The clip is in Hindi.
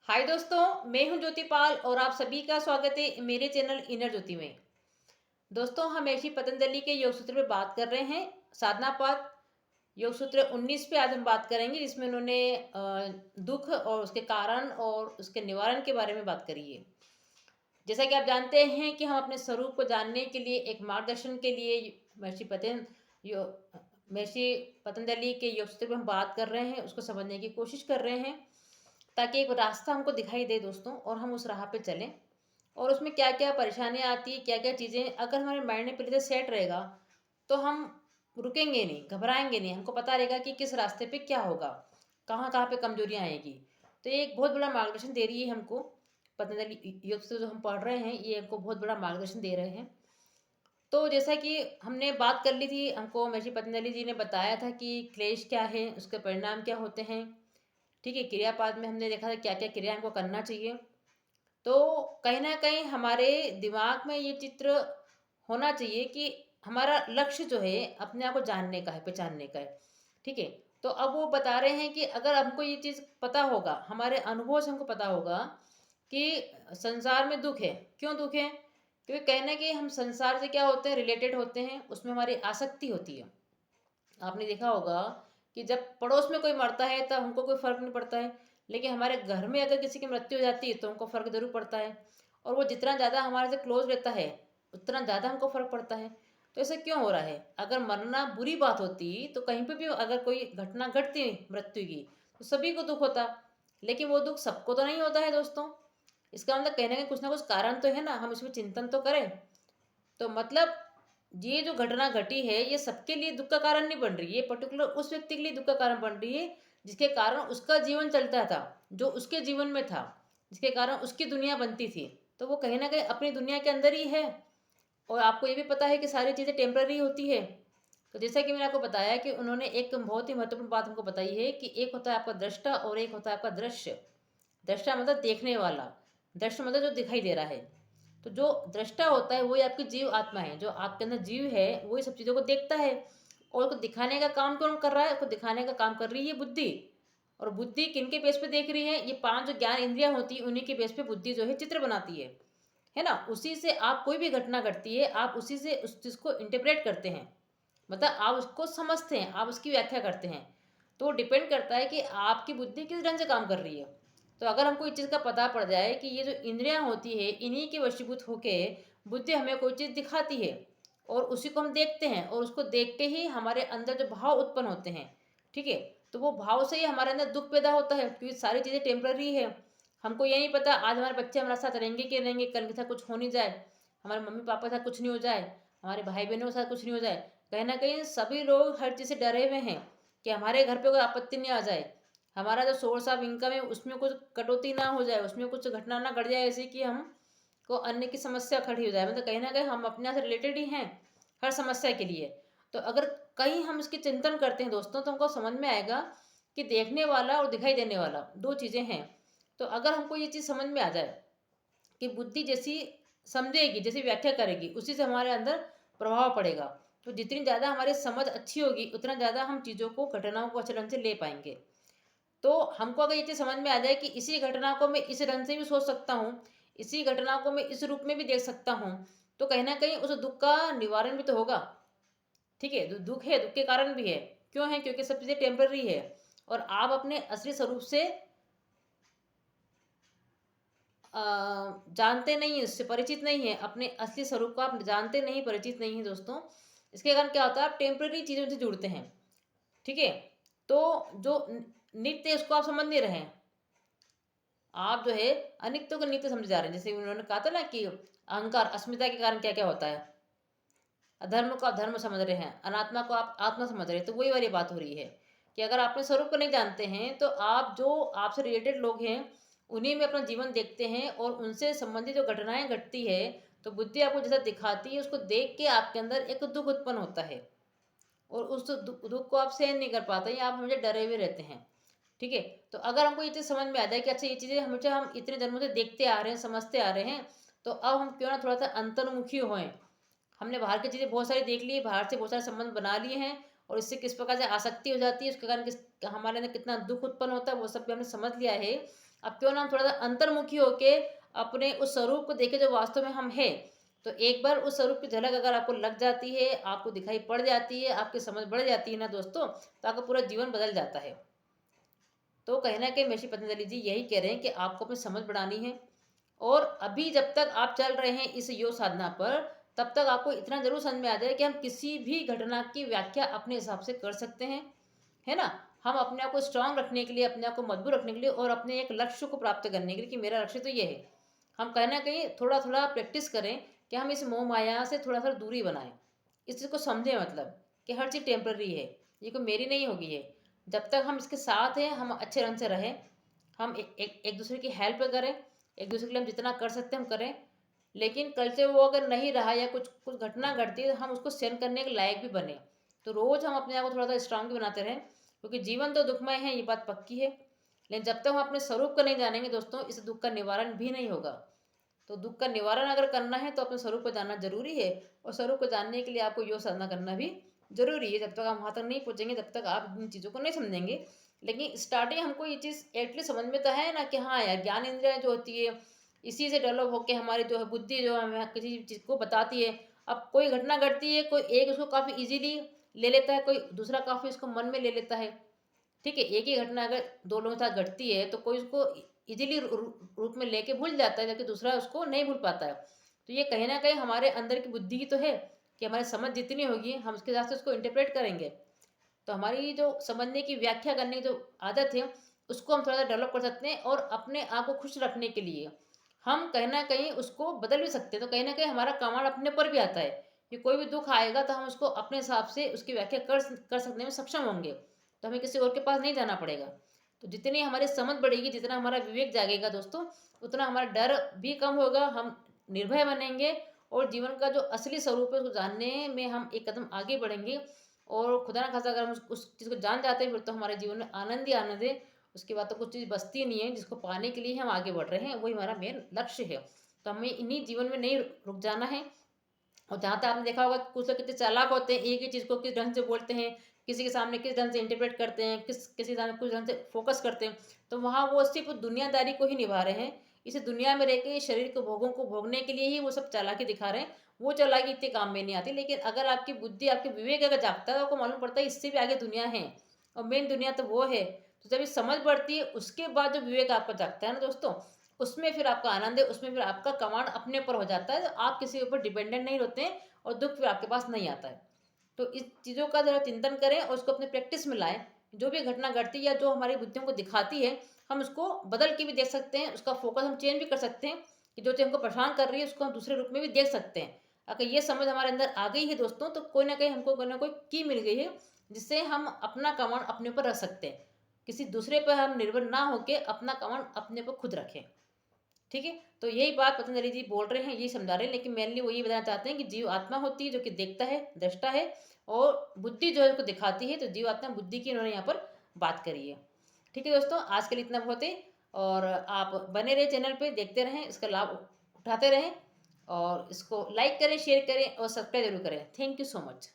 हाय दोस्तों, मैं हूं ज्योति पाल और आप सभी का स्वागत है मेरे चैनल इनर ज्योति में। दोस्तों, हम ऐसी पतंजलि के योग सूत्र पे बात कर रहे हैं। साधना पाठ योग सूत्र 19 पे आज हम बात करेंगे, जिसमें उन्होंने दुख और उसके कारण और उसके निवारण के बारे में बात करी है। जैसा कि आप जानते हैं कि हम अपने स्वरूप को जानने के लिए एक मार्गदर्शन के लिए यो महर्षि पतंजलि के योग सूत्र पे हम बात कर रहे हैं, उसको समझने की कोशिश कर रहे हैं ताकि एक रास्ता हमको दिखाई दे दोस्तों, और हम उस राह पे चलें। और उसमें क्या क्या परेशानियाँ आती है, क्या क्या चीज़ें अगर हमारे माइंड में पहले से सेट रहेगा तो हम रुकेंगे नहीं, घबराएंगे नहीं। हमको पता रहेगा कि किस रास्ते पे क्या होगा, कहाँ कहाँ पे कमजोरियाँ आएगी। तो ये एक बहुत बड़ा मार्गदर्शन दे रही है हमको। पतंजलि योग से जो हम पढ़ रहे हैं, ये हमको बहुत बड़ा मार्गदर्शन दे रहे हैं। तो जैसा कि हमने बात कर ली थी, हमको महर्षि पतंजलि जी ने बताया था कि क्लेश क्या है, उसके परिणाम क्या होते हैं। ठीक है, क्रियापाद में हमने देखा था क्या क्या क्रिया हमको करना चाहिए। तो कहीं ना कहीं हमारे दिमाग में ये चित्र होना चाहिए कि हमारा लक्ष्य जो है अपने आप को जानने का है, पहचानने का है। ठीक है, तो अब वो बता रहे हैं कि अगर हमको ये चीज़ पता होगा, हमारे अनुभव से हमको पता होगा कि संसार में दुख है। क्यों दुख है? क्योंकि कहने कि हम संसार से क्या होते हैं, रिलेटेड होते हैं, उसमें हमारी आसक्ति होती है। आपने देखा होगा कि जब पड़ोस में कोई मरता है तब हमको कोई फर्क नहीं पड़ता है, लेकिन हमारे घर में अगर किसी की मृत्यु हो जाती है तो हमको फर्क जरूर पड़ता है। और वो जितना ज़्यादा हमारे से क्लोज रहता है उतना ज़्यादा हमको फर्क पड़ता है। तो ऐसा क्यों हो रहा है? अगर मरना बुरी बात होती तो कहीं पे भी अगर कोई घटना घटती मृत्यु की तो सभी को दुख होता, लेकिन वो दुख सबको तो नहीं होता है दोस्तों। इसका मतलब कहने का कुछ ना कुछ कारण तो है ना, हम इसमें चिंतन तो करें। तो मतलब ये जो घटना घटी है ये सबके लिए दुख का कारण नहीं बन रही है, पर्टिकुलर उस व्यक्ति के लिए दुख का कारण बन रही है जिसके कारण उसका जीवन चलता था, जो उसके जीवन में था, जिसके कारण उसकी दुनिया बनती थी। तो वो कहीं ना कहीं अपनी दुनिया के अंदर ही है। और आपको ये भी पता है कि सारी चीज़ें टेम्पररी होती है। तो जैसा कि मैंने आपको बताया कि उन्होंने एक बहुत ही महत्वपूर्ण बात हमको बताई है कि एक होता है आपका दृष्टा और एक होता है आपका दृश्य। दृष्टा मतलब देखने वाला, दृश्य मतलब जो दिखाई दे रहा है। तो जो दृष्टा होता है वही आपकी जीव आत्मा है, जो आपके अंदर जीव है वही सब चीज़ों को देखता है। और उसको दिखाने का काम कौन कर रहा है? उसको दिखाने का काम कर रही है बुद्धि। और बुद्धि किन के बेस पे देख रही है? ये पांच जो ज्ञान इंद्रियां होती है उन्हीं के बेस पे बुद्धि जो है चित्र बनाती है ना। उसी से आप कोई भी घटना घटती है, आप उसी से उस चीज़ को इंटरप्रेट करते हैं, मतलब आप उसको समझते हैं, आप उसकी व्याख्या करते हैं। तो डिपेंड करता है कि आपकी बुद्धि किस ढंग से काम कर रही है। तो अगर हमको इस चीज़ का पता पड़ जाए कि ये जो इंद्रियां होती है इन्हीं के वशीभूत होके बुद्धि हमें कोई चीज़ दिखाती है और उसी को हम देखते हैं, और उसको देख के ही हमारे अंदर जो भाव उत्पन्न होते हैं, ठीक है, तो वो भाव से ही हमारे अंदर दुख पैदा होता है, क्योंकि सारी चीज़ें टेम्पररी है। हमको ये नहीं पता आज हमारे बच्चे हमारे साथ रहेंगे कि रहेंगे, कल के साथ कुछ हो नहीं जाए, हमारे मम्मी पापा के साथ कुछ नहीं हो जाए, हमारे भाई बहनों के साथ कुछ नहीं हो जाए। कहीं ना कहीं सभी लोग हर चीज़ से डरे हुए हैं कि हमारे घर पे कोई आपत्ति नहीं आ जाए, हमारा जो सोर्स ऑफ इनकम है उसमें कुछ कटौती ना हो जाए, उसमें कुछ घटना ना घट जाए ऐसी कि हम को अन्य की समस्या खड़ी हो जाए। मतलब कहीं ना कहीं हम अपने यहाँ से रिलेटेड ही हैं हर समस्या के लिए। तो अगर कहीं हम इसकी चिंतन करते हैं दोस्तों तो हमको समझ में आएगा कि देखने वाला और दिखाई देने वाला दो चीज़ें हैं। तो अगर हमको ये चीज़ समझ में आ जाए कि बुद्धि जैसी समझेगी, जैसी व्याख्या करेगी, उसी से हमारे अंदर प्रभाव पड़ेगा। तो जितनी ज़्यादा हमारी समझ अच्छी होगी उतना ज़्यादा हम चीज़ों को, घटनाओं को अच्छे ढंग से ले पाएंगे। तो हमको अगर ये चीज़ समझ में आ जाए कि इसी घटना को मैं इस ढंग से भी सोच सकता हूँ, इसी घटना को मैं इस रूप में भी देख सकता हूँ, तो कहीं ना कहीं उस दुख का निवारण भी तो होगा। ठीक है, दुख है, दुख के कारण भी है। क्यों है? क्योंकि सब चीज़ें टेम्पररी है। और आप अपने असली स्वरूप से जानते नहीं हैं, उससे परिचित नहीं है, अपने असली स्वरूप को आप जानते नहीं, परिचित नहीं है दोस्तों। इसके कारण क्या होता है? आप टेम्पररी चीज़ों से जुड़ते हैं। ठीक है, तो जो नित्य है उसको आप समझ नहीं रहे हैं। आप जो है अनित्य को नित्य समझे जा रहे हैं। जैसे उन्होंने कहा था ना कि अहंकार, अस्मिता के कारण क्या क्या होता है। अधर्म को आप धर्म समझ रहे हैं, अनात्मा को आप आत्मा समझ रहे हैं। तो वही वाली बात हो रही है कि अगर आप अपने स्वरूप को नहीं जानते हैं तो आप जो आपसे रिलेटेड लोग हैं उन्हीं में अपना जीवन देखते हैं, और उनसे संबंधित जो घटनाएं घटती है तो बुद्धि आपको जैसा दिखाती है उसको देख के आपके अंदर एक दुख उत्पन्न होता है, और उस दुख को आप सहन नहीं कर पाते हैं, आप हमेशा डरे हुए रहते हैं। ठीक है, तो अगर हमको ये चीज़ समझ में आ जाए कि अच्छा ये चीज़ें हमेशा हम इतने जन्मों से देखते आ रहे हैं, समझते आ रहे हैं, तो अब हम क्यों ना थोड़ा सा अंतर्मुखी होएं। हमने बाहर की चीज़ें बहुत सारी देख ली है, बाहर से बहुत सारे संबंध बना लिए हैं, और इससे किस प्रकार से आसक्ति हो जाती है, उसके कारण किस हमारे अंदर कितना दुख उत्पन्न होता है वो सब भी हमने समझ लिया है। अब क्यों ना हम थोड़ा सा अंतर्मुखी होके अपने उस स्वरूप को देखें जो वास्तव में हम हैं। तो एक बार उस स्वरूप की झलक अगर आपको लग जाती है, आपको दिखाई पड़ जाती है, आपकी समझ बढ़ जाती है ना दोस्तों, तो आपका पूरा जीवन बदल जाता है। तो कहीं न कहीं महर्षि पतंजलि जी यही कह रहे हैं कि आपको अपनी समझ बढ़ानी है। और अभी जब तक आप चल रहे हैं इस योग साधना पर, तब तक आपको इतना ज़रूर समझ में आ जाए कि हम किसी भी घटना की व्याख्या अपने हिसाब से कर सकते हैं, है ना? हम अपने आप को स्ट्रॉन्ग रखने के लिए, अपने आप को मजबूत रखने के लिए और अपने एक लक्ष्य को प्राप्त करने के लिए कि मेरा लक्ष्य तो ये है। हम कहीं न कहीं थोड़ा-थोड़ा प्रैक्टिस करें कि हम इस मोह-माया से थोड़ा-सा दूरी बनाएँ। इस चीज़ को समझें, मतलब कि हर चीज़ टेम्परेरी है, ये कोई मेरी नहीं होगी ये। जब तक हम इसके साथ हैं, हम अच्छे ढंग से रहें, हम एक दूसरे की हेल्प करें, एक दूसरे के लिए हम जितना कर सकते हैं हम करें। लेकिन कल से वो अगर नहीं रहा या कुछ कुछ घटना घटती है, तो हम उसको सहन करने के लायक भी बने। तो रोज़ हम अपने आप को थोड़ा-सा स्ट्रॉन्ग भी बनाते रहें, क्योंकि जीवन तो दुखमय है, ये बात पक्की है। लेकिन जब तक हम अपने स्वरूप को नहीं जानेंगे दोस्तों, इस दुःख का निवारण भी नहीं होगा। तो दुःख का निवारण अगर करना है, तो अपने स्वरूप को जानना ज़रूरी है, और स्वरूप को जानने के लिए आपको योग साधना करना भी ज़रूरी है। जब तक आप वहाँ तक नहीं पहुँचेंगे, तब तक आप इन चीज़ों को नहीं समझेंगे। लेकिन स्टार्टिंग हमको ये चीज़ एटलीस्ट समझ में तो है ना कि हाँ यार, ज्ञान इंद्रियाँ जो होती है, इसी से डेवलप होके हमारी जो है बुद्धि जो है हमें किसी चीज़ को बताती है। अब कोई घटना घटती है, कोई एक उसको काफ़ी ईज़िली ले लेता है, कोई दूसरा काफ़ी उसको मन में ले लेता है। ठीक है, एक ही घटना अगर 2 लोगों के साथ घटती है, तो कोई उसको ईज़िली रूप में लेके भूल जाता है, जबकि दूसरा उसको नहीं भूल पाता है। तो ये कहीं न कहीं हमारे अंदर की बुद्धि ही तो है, कि हमारी समझ जितनी होगी, हम उसके हिसाब से उसको इंटरप्रेट करेंगे। तो हमारी जो समझने की, व्याख्या करने की जो आदत है, उसको हम थोड़ा-सा डेवलप कर सकते हैं, और अपने आप को खुश रखने के लिए हम कहीं न कहीं उसको बदल भी सकते हैं। तो कहीं न कहीं हमारा कमांड अपने पर भी आता है, कि कोई भी दुःख आएगा तो हम उसको अपने हिसाब से उसकी व्याख्या कर सकने में सक्षम होंगे। तो हमें किसी और के पास नहीं जाना पड़ेगा। तो जितनी हमारी समझ बढ़ेगी, जितना हमारा विवेक जागेगा दोस्तों, उतना हमारा डर भी कम होगा, हम निर्भय बनेंगे, और जीवन का जो असली स्वरूप है उसको जानने में हम एक कदम आगे बढ़ेंगे। और खुदा ना खास्ता अगर हम उस चीज़ को जान जाते हैं, फिर तो हमारे जीवन में आनंद ही आनंद है। उसके बाद तो कुछ चीज़ बचती नहीं है, जिसको पाने के लिए हम आगे बढ़ रहे हैं, वही हमारा मेन लक्ष्य है। तो हमें इन्हीं जीवन में नहीं रुक जाना है। और जहाँ तक आपने देखा होगा, कुछ लोग कितने चालाक होते हैं, एक ही चीज़ को किस ढंग से बोलते हैं, किसी के सामने किस ढंग से इंटरप्रेट करते हैं, किसी के सामने कुछ ढंग से फोकस करते हैं। तो वहाँ वो सिर्फ दुनियादारी को ही निभा रहे हैं। इस दुनिया में रह के शरीर के भोगों को भोगने के लिए ही वो सब चालाकी दिखा रहे हैं। वो चालाकी इतने काम में नहीं आती। लेकिन अगर आपकी बुद्धि, आपके विवेक अगर जागता है, तो आपको मालूम पड़ता है इससे भी आगे दुनिया है, और मेन दुनिया तो वो है। तो जब ये समझ बढ़ती है, उसके बाद जो विवेक आपका जागता है ना दोस्तों, उसमें फिर आपका आनंद है, उसमें फिर आपका कमांड अपने पर हो जाता है। तो आप किसी के ऊपर डिपेंडेंट नहीं होते हैं, और दुःख फिर आपके पास नहीं आता है। तो इस चीज़ों का ज़रा चिंतन करें और उसको अपने प्रैक्टिस में लाएँ। जो भी घटना घटती है या जो हमारी बुद्धियों को दिखाती है, हम उसको बदल के भी देख सकते हैं, उसका फ़ोकस हम चेंज भी कर सकते हैं, कि जो चीज़ हमको परेशान कर रही है, उसको हम दूसरे रूप में भी देख सकते हैं। अगर ये समझ हमारे अंदर आ गई है दोस्तों, तो कोई न कहीं हमको कोई न कोई की मिल गई है, जिससे हम अपना कमांड अपने ऊपर रख सकते हैं। किसी दूसरे पर हम निर्भर ना होके अपना कमांड अपने ऊपर खुद रखें। ठीक है? तो यही बात पतंजलि जी बोल रहे हैं, यही समझा रहे हैं, लेकिन मेनली वो ये बताना चाहते हैं कि जीव आत्मा होती है जो कि देखता है, दृष्टा है, और बुद्धि जो है उसको दिखाती है। तो जीव आत्मा बुद्धि की इन्होंने यहाँ पर बात करी है। ठीक है दोस्तों, आज के लिए इतना बहुत है, और आप बने रहे चैनल पे, देखते रहें, इसका लाभ उठाते रहें, और इसको लाइक करें, शेयर करें और सब्सक्राइब जरूर करें। Thank you so much.